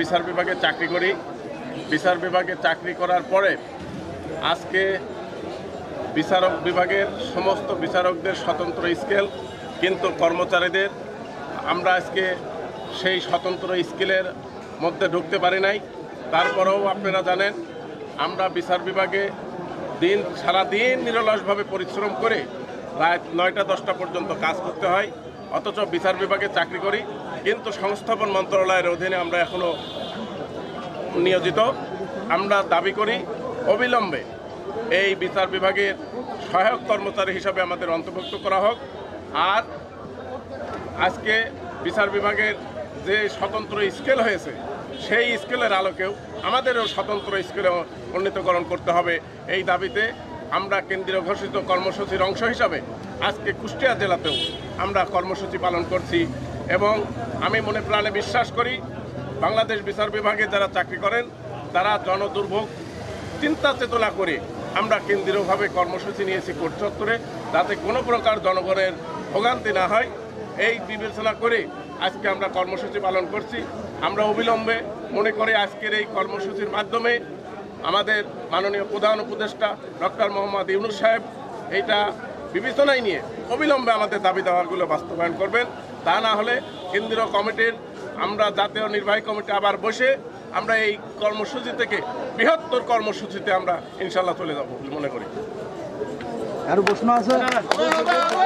বিচার বিভাগে চাকরি করি। বিচার বিভাগে চাকরি করার পরে আজকে বিচারক বিভাগের সমস্ত বিচারকদের স্বতন্ত্র স্কেল, কিন্তু কর্মচারীদের আমরা আজকে সেই স্বতন্ত্র স্কেলের মধ্যে ঢুকতে পারি নাই। তারপরেও আপনারা জানেন আমরা বিচার বিভাগে সারাদিন নিরলসভাবে পরিশ্রম করে রাত 9টা-10টা পর্যন্ত কাজ করতে হয়, অথচ বিচার বিভাগে চাকরি করি। কিন্তু সংস্থাপন মন্ত্রণালয়ের অধীনে আমরা এখনও নিয়োজিত। আমরা দাবি করি অবিলম্বে এই বিচার বিভাগের সহায়ক কর্মচারী হিসাবে আমাদের অন্তর্ভুক্ত করা হোক। আর আজকে বিচার বিভাগের যে স্বতন্ত্র স্কেল হয়েছে সেই স্কেলের আলোকেও আমাদেরও স্বতন্ত্র স্কেলে উন্নীতকরণ করতে হবে। এই দাবিতে আমরা কেন্দ্রীয় ঘোষিত কর্মসূচির অংশ হিসাবে আজকে কুষ্টিয়া জেলাতেও আমরা কর্মসূচি পালন করছি। এবং আমি মনে প্রাণে বিশ্বাস করি বাংলাদেশ বিচার বিভাগে যারা চাকরি করেন তারা জনদুর্ভোগ চিন্তা চেতনা করে আমরা কেন্দ্রীয়ভাবে কর্মসূচি নিয়েছি কোর্ট চত্বরে, যাতে কোনো প্রকার জনগণের ভোগান্তি না হয় এই বিবেচনা করে আজকে আমরা কর্মসূচি পালন করছি। আমরা অবিলম্বে মনে করি আজকের এই কর্মসূচির মাধ্যমে আমাদের মাননীয় প্রধান উপদেষ্টা ডক্টর মোহাম্মদ ইউনূস সাহেব এইটা বিবেচনায় নিয়ে অবিলম্বে আমাদের দাবি দাওয়াগুলো বাস্তবায়ন করবেন। তা না হলে কেন্দ্রীয় কমিটির আমরা জাতীয় নির্বাহী কমিটি আবার বসে আমরা এই কর্মসূচি থেকে বৃহত্তর কর্মসূচিতে আমরা ইনশাল্লাহ চলে যাব বলে মনে করি। আর প্রশ্ন আছে?